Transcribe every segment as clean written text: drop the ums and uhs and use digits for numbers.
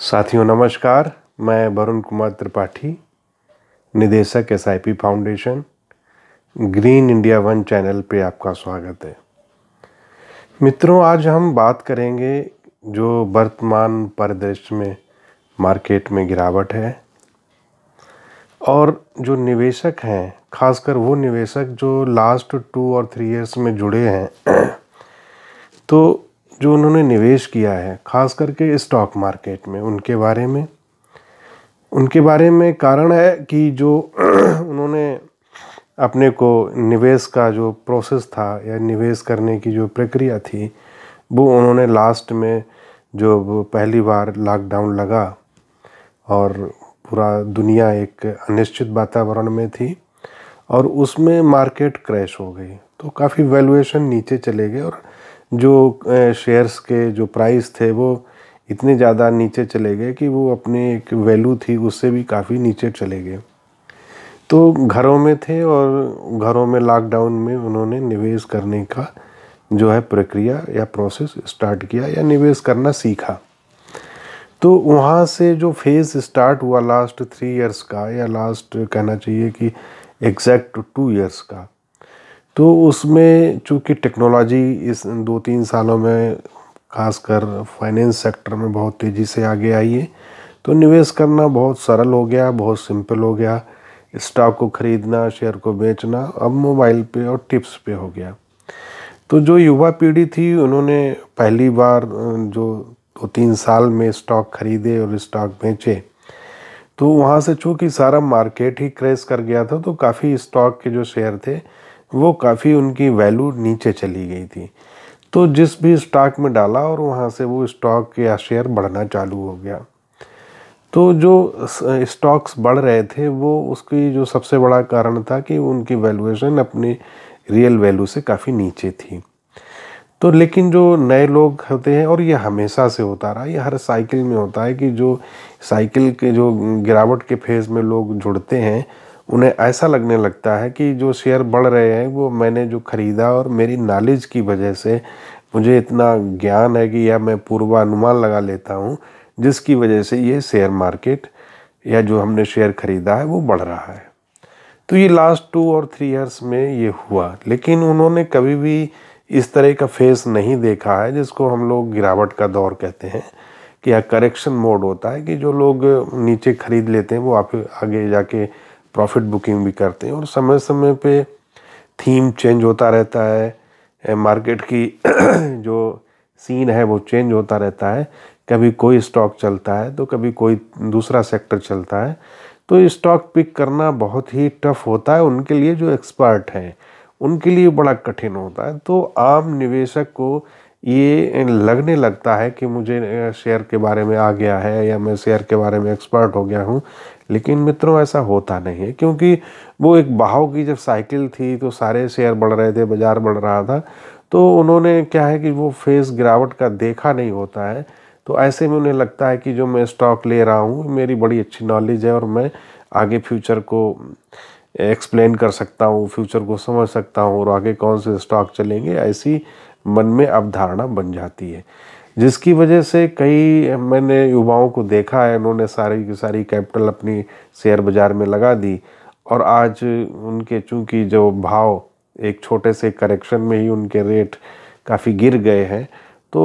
साथियों नमस्कार। मैं वरुण कुमार त्रिपाठी, निदेशक SIP foundation, green India one channel पे आपका स्वागत है। मित्रों, आज हम बात करेंगे जो वर्तमान परिदृश्य में मार्केट में गिरावट है और जो निवेशक हैं, खासकर वो निवेशक जो लास्ट 2 और 3 इयर्स में जुड़े हैं तो जो उन्होंने निवेश किया है खास करके स्टॉक मार्केट में, उनके बारे में कारण है कि जो उन्होंने अपने को निवेश का जो प्रोसेस था या निवेश करने की जो प्रक्रिया थी वो उन्होंने लास्ट में जो पहली बार लॉकडाउन लगा और पूरा दुनिया एक अनिश्चित वातावरण में थी और उसमें मार्केट क्रैश हो गई तो काफ़ी वैल्यूएशन नीचे चले गए और जो शेयर्स के जो प्राइस थे वो इतने ज़्यादा नीचे चले गए कि वो अपनी एक वैल्यू थी उससे भी काफ़ी नीचे चले गए। तो घरों में थे और घरों में लॉकडाउन में उन्होंने निवेश करने का जो है प्रक्रिया या प्रोसेस स्टार्ट किया या निवेश करना सीखा। तो वहाँ से जो फेज़ स्टार्ट हुआ लास्ट 3 इयर्स का या लास्ट कहना चाहिए कि एग्जैक्ट 2 इयर्स का, तो उसमें चूँकि टेक्नोलॉजी इस 2-3 सालों में खासकर फाइनेंस सेक्टर में बहुत तेज़ी से आगे आई है तो निवेश करना बहुत सरल हो गया, बहुत सिंपल हो गया। स्टॉक को ख़रीदना, शेयर को बेचना अब मोबाइल पे और टिप्स पे हो गया। तो जो युवा पीढ़ी थी उन्होंने पहली बार जो 2-3 साल में स्टॉक खरीदे और स्टॉक बेचे तो वहाँ से चूँकि सारा मार्केट ही क्रैश कर गया था तो काफ़ी स्टॉक के जो शेयर थे वो काफ़ी उनकी वैल्यू नीचे चली गई थी। तो जिस भी स्टॉक में डाला और वहाँ से वो स्टॉक या शेयर बढ़ना चालू हो गया। तो जो स्टॉक्स बढ़ रहे थे वो उसकी जो सबसे बड़ा कारण था कि उनकी वैल्यूएशन अपनी रियल वैल्यू से काफ़ी नीचे थी। तो लेकिन जो नए लोग होते हैं और ये हमेशा से होता रहा, ये हर साइकिल में होता है कि जो साइकिल के जो गिरावट के फेज़ में लोग जुड़ते हैं उन्हें ऐसा लगने लगता है कि जो शेयर बढ़ रहे हैं वो मैंने जो ख़रीदा और मेरी नॉलेज की वजह से मुझे इतना ज्ञान है कि या मैं पूर्वानुमान लगा लेता हूँ जिसकी वजह से ये शेयर मार्केट या जो हमने शेयर ख़रीदा है वो बढ़ रहा है। तो ये लास्ट 2 और 3 इयर्स में ये हुआ, लेकिन उन्होंने कभी भी इस तरह का फेस नहीं देखा है जिसको हम लोग गिरावट का दौर कहते हैं कि या करेक्शन मोड होता है कि जो लोग नीचे ख़रीद लेते हैं वो आगे जाके प्रॉफिट बुकिंग भी करते हैं और समय समय पे थीम चेंज होता रहता है, मार्केट की जो सीन है वो चेंज होता रहता है। कभी कोई स्टॉक चलता है तो कभी कोई दूसरा सेक्टर चलता है। तो स्टॉक पिक करना बहुत ही टफ होता है उनके लिए जो एक्सपर्ट हैं, उनके लिए बड़ा कठिन होता है। तो आम निवेशक को ये लगने लगता है कि मुझे शेयर के बारे में आ गया है या मैं शेयर के बारे में एक्सपर्ट हो गया हूँ, लेकिन मित्रों ऐसा होता नहीं है क्योंकि वो एक बहाव की जब साइकिल थी तो सारे शेयर बढ़ रहे थे, बाज़ार बढ़ रहा था, तो उन्होंने क्या है कि वो फेस गिरावट का देखा नहीं होता है। तो ऐसे में उन्हें लगता है कि जो मैं स्टॉक ले रहा हूँ मेरी बड़ी अच्छी नॉलेज है और मैं आगे फ्यूचर को एक्सप्लेन कर सकता हूँ, फ्यूचर को समझ सकता हूँ और आगे कौन से स्टॉक चलेंगे, ऐसी मन में अवधारणा बन जाती है। जिसकी वजह से कई मैंने युवाओं को देखा है, उन्होंने सारी की सारी कैपिटल अपनी शेयर बाज़ार में लगा दी और आज उनके चूँकि जो भाव एक छोटे से करेक्शन में ही उनके रेट काफ़ी गिर गए हैं तो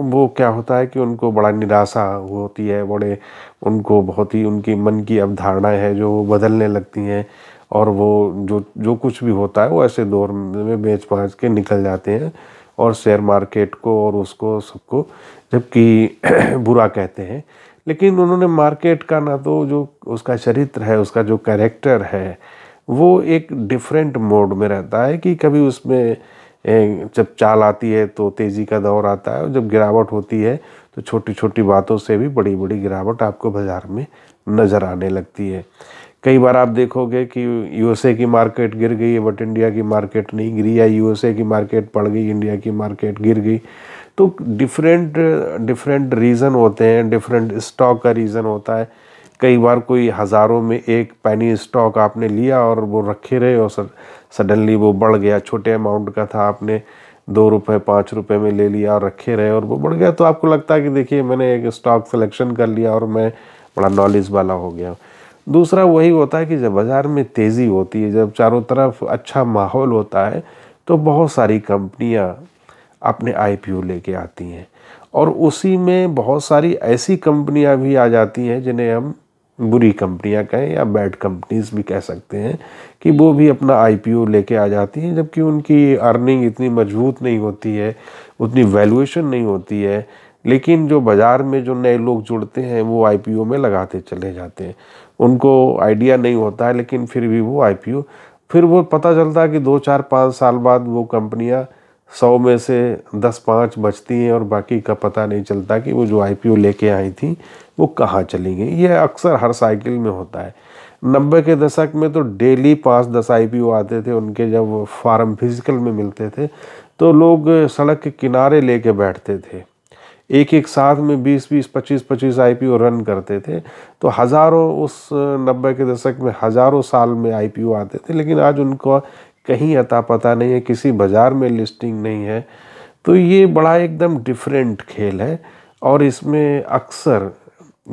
वो क्या होता है कि उनको बड़ा निराशा होती है, बड़े उनको बहुत ही उनकी मन की अवधारणाएं हैं जो बदलने लगती हैं और वो जो कुछ भी होता है वो ऐसे दौर में बेच बाच के निकल जाते हैं और शेयर मार्केट को और उसको सबको जबकि बुरा कहते हैं। लेकिन उन्होंने मार्केट का ना तो जो उसका चरित्र है, उसका जो कैरेक्टर है वो एक डिफरेंट मोड में रहता है कि कभी उसमें जब चाल आती है तो तेज़ी का दौर आता है और जब गिरावट होती है तो छोटी छोटी बातों से भी बड़ी बड़ी गिरावट आपको बाज़ार में नज़र आने लगती है। कई बार आप देखोगे कि यूएसए की मार्केट गिर गई है बट इंडिया की मार्केट नहीं गिरी, या यूएसए की मार्केट बढ़ गई, इंडिया की मार्केट गिर गई। तो डिफरेंट रीज़न होते हैं, डिफरेंट स्टॉक का रीज़न होता है। कई बार कोई हज़ारों में एक पेनी स्टॉक आपने लिया और वो रखे रहे और सडनली वो बढ़ गया, छोटे अमाउंट का था आपने ₹2 ₹5 में ले लिया और रखे रहे और वो बढ़ गया, तो आपको लगता है कि देखिए मैंने एक स्टॉक सिलेक्शन कर लिया और मैं बड़ा नॉलेज वाला हो गया। दूसरा वही होता है कि जब बाज़ार में तेज़ी होती है, जब चारों तरफ अच्छा माहौल होता है, तो बहुत सारी कंपनियां अपने आईपीओ लेके आती हैं और उसी में बहुत सारी ऐसी कंपनियां भी आ जाती हैं जिन्हें हम बुरी कंपनियां कहें या बैड कंपनीज भी कह सकते हैं, कि वो भी अपना आईपीओ लेके आ जाती हैं, जबकि उनकी अर्निंग इतनी मजबूत नहीं होती है, उतनी वैल्यूएशन नहीं होती है, लेकिन जो बाज़ार में जो नए लोग जुड़ते हैं वो आईपीओ में लगाते चले जाते हैं। उनको आइडिया नहीं होता है, लेकिन फिर भी वो आईपीओ, फिर वो पता चलता है कि 2 4 5 साल बाद वो कंपनियां 100 में से 10 5 बचती हैं और बाकी का पता नहीं चलता कि वो जो आईपीओ लेके आई थी वो कहाँ चली गई। ये अक्सर हर साइकिल में होता है। 90 के दशक में तो डेली 5 10 आईपीओ आते थे, उनके जब फार्म फिजिकल में मिलते थे तो लोग सड़क के किनारे लेके बैठते थे, एक एक साथ में 20 20 25 25 आईपीओ रन करते थे। तो हज़ारों, उस 90 के दशक में हज़ारों साल में आईपीओ आते थे, लेकिन आज उनको कहीं अता पता नहीं है, किसी बाज़ार में लिस्टिंग नहीं है। तो ये बड़ा एकदम डिफरेंट खेल है और इसमें अक्सर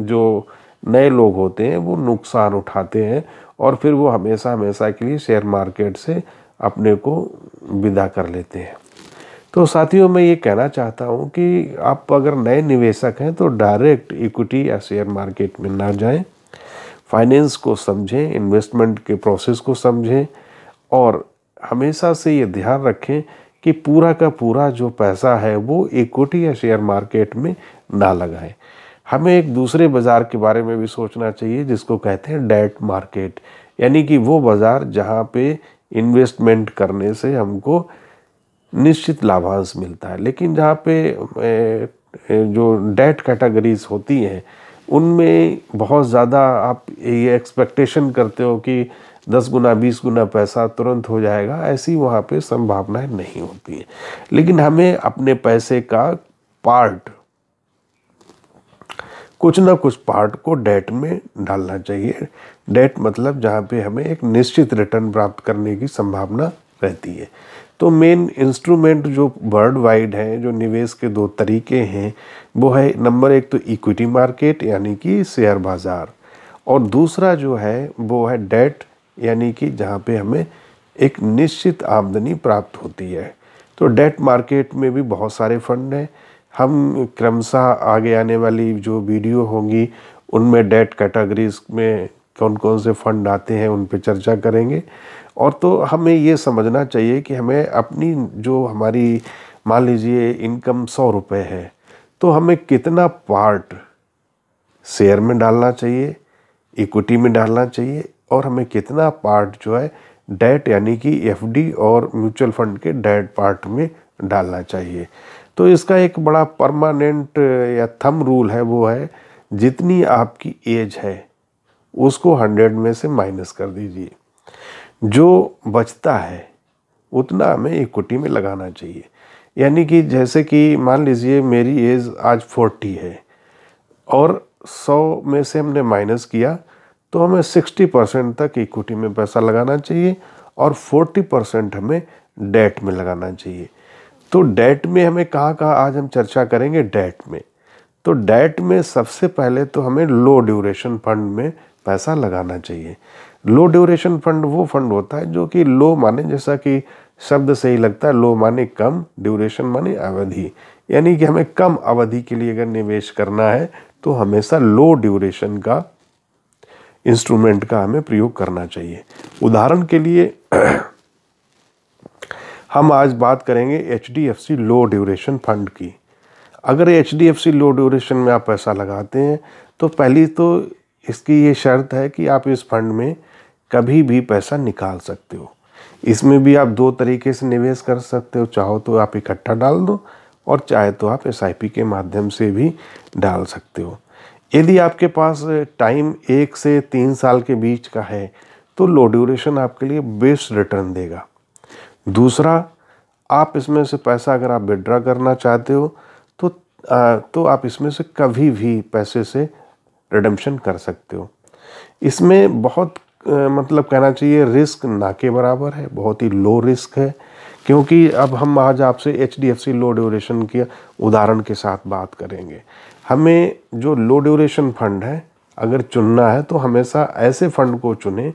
जो नए लोग होते हैं वो नुकसान उठाते हैं और फिर वो हमेशा हमेशा के लिए शेयर मार्केट से अपने को विदा कर लेते हैं। तो साथियों, मैं ये कहना चाहता हूँ कि आप अगर नए निवेशक हैं तो डायरेक्ट इक्विटी या शेयर मार्केट में ना जाएं, फाइनेंस को समझें, इन्वेस्टमेंट के प्रोसेस को समझें और हमेशा से ये ध्यान रखें कि पूरा का पूरा जो पैसा है वो इक्विटी या शेयर मार्केट में ना लगाएं। हमें एक दूसरे बाज़ार के बारे में भी सोचना चाहिए जिसको कहते हैं डेट मार्केट, यानी कि वो बाज़ार जहाँ पे इन्वेस्टमेंट करने से हमको निश्चित लाभांश मिलता है, लेकिन जहाँ पे जो डेट कैटेगरीज होती हैं उनमें बहुत ज़्यादा आप ये एक्सपेक्टेशन करते हो कि 10 गुना 20 गुना पैसा तुरंत हो जाएगा, ऐसी वहाँ पे संभावनाएं नहीं होती हैं। लेकिन हमें अपने पैसे का पार्ट, कुछ ना कुछ पार्ट को डेट में डालना चाहिए। डेट मतलब जहाँ पे हमें एक निश्चित रिटर्न प्राप्त करने की संभावना रहती है। तो मेन इंस्ट्रूमेंट जो वर्ल्ड वाइड है, जो निवेश के 2 तरीके हैं, वो है नंबर 1 तो इक्विटी मार्केट यानी कि शेयर बाज़ार, और दूसरा जो है वो है डेट, यानी कि जहाँ पे हमें एक निश्चित आमदनी प्राप्त होती है। तो डेट मार्केट में भी बहुत सारे फंड हैं। हम क्रमशः आगे आने वाली जो वीडियो होंगी उनमें डेट कैटेगरीज में कौन कौन से फंड आते हैं उन पे चर्चा करेंगे। और तो हमें ये समझना चाहिए कि हमें अपनी जो हमारी, मान लीजिए इनकम 100 रुपये है, तो हमें कितना पार्ट शेयर में डालना चाहिए, इक्विटी में डालना चाहिए, और हमें कितना पार्ट जो है डेट यानी कि एफडी और म्यूचुअल फंड के डेट पार्ट में डालना चाहिए। तो इसका एक बड़ा परमानेंट या थंब रूल है, वो है जितनी आपकी एज है उसको 100 में से माइनस कर दीजिए, जो बचता है उतना हमें इक्विटी में लगाना चाहिए। यानी कि जैसे कि मान लीजिए मेरी एज आज 40 है और 100 में से हमने माइनस किया, तो हमें 60% तक इक्विटी में पैसा लगाना चाहिए और 40% हमें डेट में लगाना चाहिए। तो डेट में हमें कहाँ आज हम चर्चा करेंगे डेट में। तो डेट में सबसे पहले तो हमें लो ड्यूरेशन फंड में पैसा लगाना चाहिए। लो ड्यूरेशन फंड वो फंड होता है जो कि लो माने, जैसा कि शब्द से ही लगता है, लो माने कम, ड्यूरेशन माने अवधि, यानी कि हमें कम अवधि के लिए अगर निवेश करना है तो हमेशा लो ड्यूरेशन का इंस्ट्रूमेंट का हमें प्रयोग करना चाहिए। उदाहरण के लिए हम आज बात करेंगे HDFC लो ड्यूरेशन फंड की। अगर HDFC लो ड्यूरेशन में आप पैसा लगाते हैं तो पहली तो इसकी ये शर्त है कि आप इस फंड में कभी भी पैसा निकाल सकते हो। इसमें भी आप 2 तरीके से निवेश कर सकते हो, चाहो तो आप इकट्ठा डाल दो और चाहे तो आप SIP के माध्यम से भी डाल सकते हो। यदि आपके पास टाइम 1 से 3 साल के बीच का है तो लो ड्यूरेशन आपके लिए बेस्ट रिटर्न देगा। दूसरा, आप इसमें से पैसा अगर आप विड्रॉ करना चाहते हो तो आप इसमें से कभी भी पैसे से रिडेम्पशन कर सकते हो। इसमें बहुत मतलब कहना चाहिए रिस्क ना के बराबर है, बहुत ही लो रिस्क है, क्योंकि अब हम आज आपसे HDFC लो ड्यूरेशन के उदाहरण के साथ बात करेंगे। हमें जो लो ड्यूरेशन फंड है अगर चुनना है तो हमेशा ऐसे फंड को चुनें,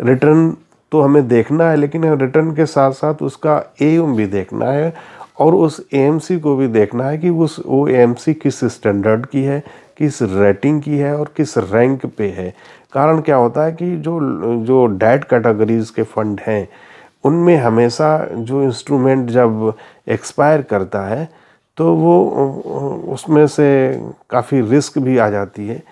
रिटर्न तो हमें देखना है लेकिन रिटर्न के साथ साथ उसका AUM भी देखना है और उस AMC को भी देखना है कि वो AMC किस स्टैंडर्ड की है, किस रेटिंग की है और किस रैंक पे है। कारण क्या होता है कि जो डेट कैटेगरीज के फंड हैं उनमें हमेशा जो इंस्ट्रूमेंट जब एक्सपायर करता है तो वो उसमें से काफ़ी रिस्क भी आ जाती है।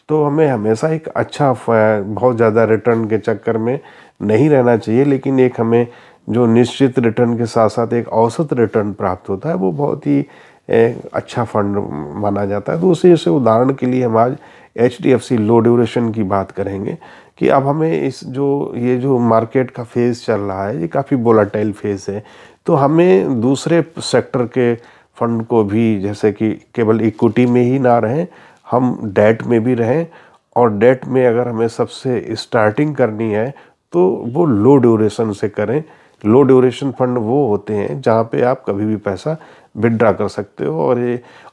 तो हमें हमेशा एक अच्छा बहुत ज़्यादा रिटर्न के चक्कर में नहीं रहना चाहिए, लेकिन एक हमें जो निश्चित रिटर्न के साथ साथ एक औसत रिटर्न प्राप्त होता है वो बहुत ही अच्छा फंड माना जाता है। तो उसी से उदाहरण के लिए हम आज HDFC लो ड्यूरेशन की बात करेंगे कि अब हमें ये जो मार्केट का फेज़ चल रहा है ये काफ़ी वोलेटाइल फेज़ है। तो हमें दूसरे सेक्टर के फंड को भी, जैसे कि केवल इक्विटी में ही ना रहें, हम डेट में भी रहें, और डेट में अगर हमें सबसे स्टार्टिंग करनी है तो वो लो ड्यूरेशन से करें। लो ड्यूरेशन फंड वो होते हैं जहाँ पे आप कभी भी पैसा विड्रा कर सकते हो,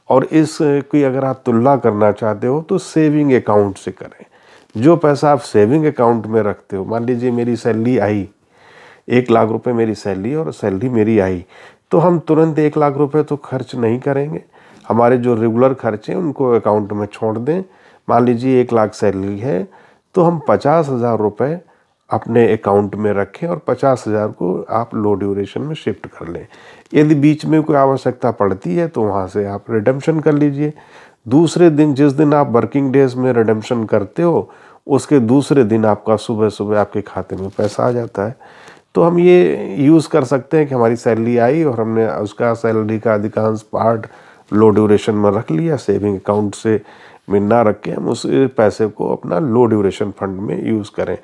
और इसकी अगर आप तुलना करना चाहते हो तो सेविंग अकाउंट से करें। जो पैसा आप सेविंग अकाउंट में रखते हो, मान लीजिए मेरी सैलरी आई 1,00,000 रुपये मेरी सैलरी और सैलरी मेरी आई, तो हम तुरंत 1,00,000 रुपये तो खर्च नहीं करेंगे। हमारे जो रेगुलर खर्चे हैं उनको अकाउंट में छोड़ दें। मान लीजिए 1,00,000 सैलरी है तो हम 50,000 रुपये अपने अकाउंट में रखें और 50,000 को आप लो ड्यूरेशन में शिफ्ट कर लें। यदि बीच में कोई आवश्यकता पड़ती है तो वहाँ से आप रिडेम्पशन कर लीजिए। दूसरे दिन, जिस दिन आप वर्किंग डेज में रिडेम्पशन करते हो, उसके दूसरे दिन आपका सुबह सुबह आपके खाते में पैसा आ जाता है। तो हम ये यूज़ कर सकते हैं कि हमारी सैलरी आई और हमने उसका सैलरी का अधिकांश पार्ट लो ड्यूरेशन में रख लिया, सेविंग अकाउंट से में ना रख के हम उस पैसे को अपना लो ड्यूरेशन फंड में यूज़ करें।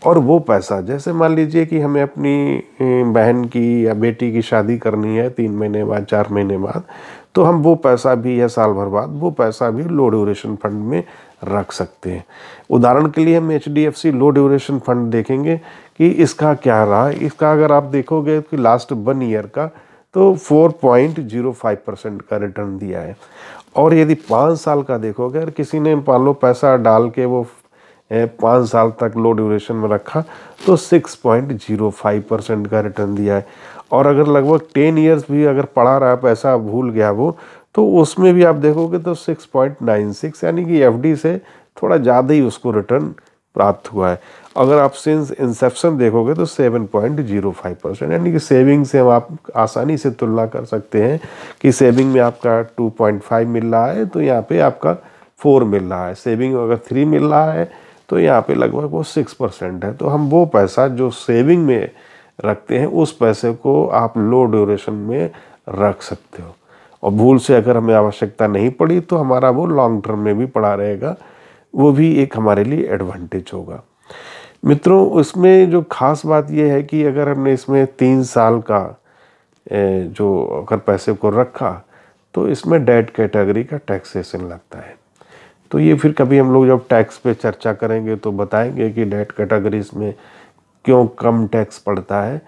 और वो पैसा, जैसे मान लीजिए कि हमें अपनी बहन की या बेटी की शादी करनी है 3 महीने बाद, 4 महीने बाद, तो हम वो पैसा भी, या साल भर बाद, वो पैसा भी लो ड्यूरेशन फंड में रख सकते हैं। उदाहरण के लिए हम HDFC लो ड्यूरेशन फंड देखेंगे कि इसका क्या रहा। इसका अगर आप देखोगे कि लास्ट 1 ईयर का तो 4.05% का रिटर्न दिया है। और यदि 5 साल का देखोगे, अगर किसी ने मान लो पैसा डाल के वो 5 साल तक लो ड्यूरेशन में रखा तो 6.05% का रिटर्न दिया है। और अगर लगभग 10 ईयर्स भी अगर पड़ा रहा, पैसा भूल गया वो, तो उसमें भी आप देखोगे तो 6.96, यानी कि FD से थोड़ा ज़्यादा ही उसको रिटर्न प्राप्त हुआ है। अगर आप सिंस इंसेप्शन देखोगे तो 7.05%, यानी कि सेविंग से हम आप आसानी से तुलना कर सकते हैं कि सेविंग में आपका 2.5 मिल रहा है तो यहाँ पे आपका 4 मिल रहा है। सेविंग अगर 3 मिल रहा है तो यहाँ पे लगभग वो 6% है। तो हम वो पैसा जो सेविंग में रखते हैं उस पैसे को आप लो ड्यूरेशन में रख सकते हो, और भूल से अगर हमें आवश्यकता नहीं पड़ी तो हमारा वो लॉन्ग टर्म में भी पड़ा रहेगा। वो भी एक हमारे लिए एडवांटेज होगा। मित्रों, उसमें जो खास बात यह है कि अगर हमने इसमें 3 साल का जो अगर पैसे को रखा तो इसमें डेट कैटेगरी का टैक्सेशन लगता है। तो ये फिर कभी हम लोग जब टैक्स पे चर्चा करेंगे तो बताएंगे कि डेट कैटेगरीज में क्यों कम टैक्स पड़ता है,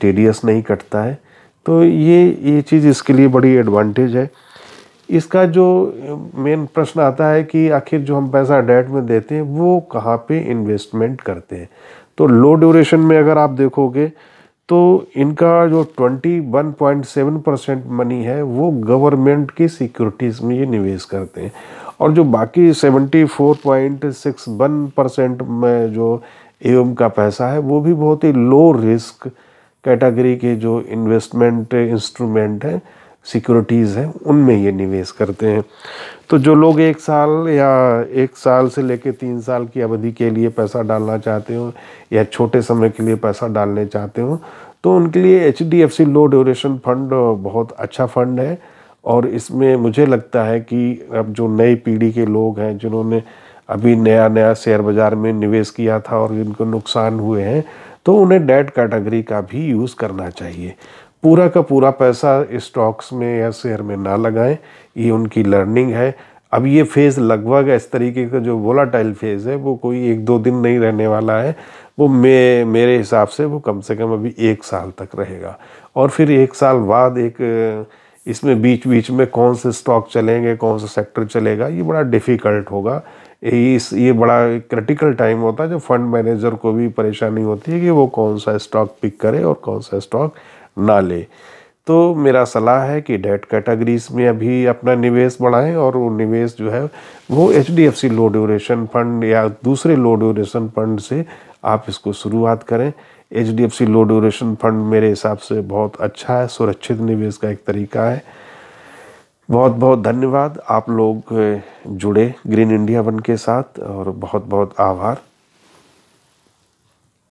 TDS नहीं कटता है। तो ये चीज़ इसके लिए बड़ी एडवांटेज है। इसका जो मेन प्रश्न आता है कि आखिर जो हम पैसा डेट में देते हैं वो कहाँ पे इन्वेस्टमेंट करते हैं। तो लो ड्यूरेशन में अगर आप देखोगे तो इनका जो 21.7% मनी है वो गवर्नमेंट की सिक्योरिटीज़ में ये निवेश करते हैं, और जो बाकी 74.61% में जो AUM का पैसा है वो भी बहुत ही लो रिस्क कैटेगरी के जो इन्वेस्टमेंट इंस्ट्रूमेंट हैं, सिक्योरिटीज़ हैं, उनमें ये निवेश करते हैं। तो जो लोग 1 साल या 1 साल से लेकर 3 साल की अवधि के लिए पैसा डालना चाहते हो या छोटे समय के लिए पैसा डालने चाहते हो तो उनके लिए HDFC लो ड्यूरेशन फंड बहुत अच्छा फंड है। और इसमें मुझे लगता है कि अब जो नई पीढ़ी के लोग हैं जिन्होंने अभी नया शेयर बाज़ार में निवेश किया था और जिनको नुकसान हुए हैं, तो उन्हें डेट कैटेगरी का भी यूज़ करना चाहिए। पूरा का पूरा पैसा स्टॉक्स में या शेयर में ना लगाएं, ये उनकी लर्निंग है। अब ये फेज़ लगभग इस तरीके का जो वोलाटाइल फेज़ है वो कोई 1-2 दिन नहीं रहने वाला है, वो मेरे हिसाब से वो कम से कम अभी 1 साल तक रहेगा। और फिर 1 साल बाद इसमें बीच बीच में कौन से स्टॉक चलेंगे, कौन सा सेक्टर चलेगा, ये बड़ा डिफ़िकल्ट होगा। ये बड़ा क्रिटिकल टाइम होता है, जो फंड मैनेजर को भी परेशानी होती है कि वो कौन सा स्टॉक पिक करे और कौन सा स्टॉक ना ले। तो मेरा सलाह है कि डेट कैटेगरीज में अभी अपना निवेश बढ़ाएं, और वो निवेश जो है वो HDFC लो ड्यूरेशन फंड या दूसरे लो ड्यूरेशन फंड से आप इसको शुरुआत करें। HDFC लो ड्यूरेशन फंड मेरे हिसाब से बहुत अच्छा है, सुरक्षित निवेश का एक तरीका है। बहुत बहुत धन्यवाद, आप लोग जुड़े ग्रीन इंडिया वन के साथ, और बहुत बहुत आभार।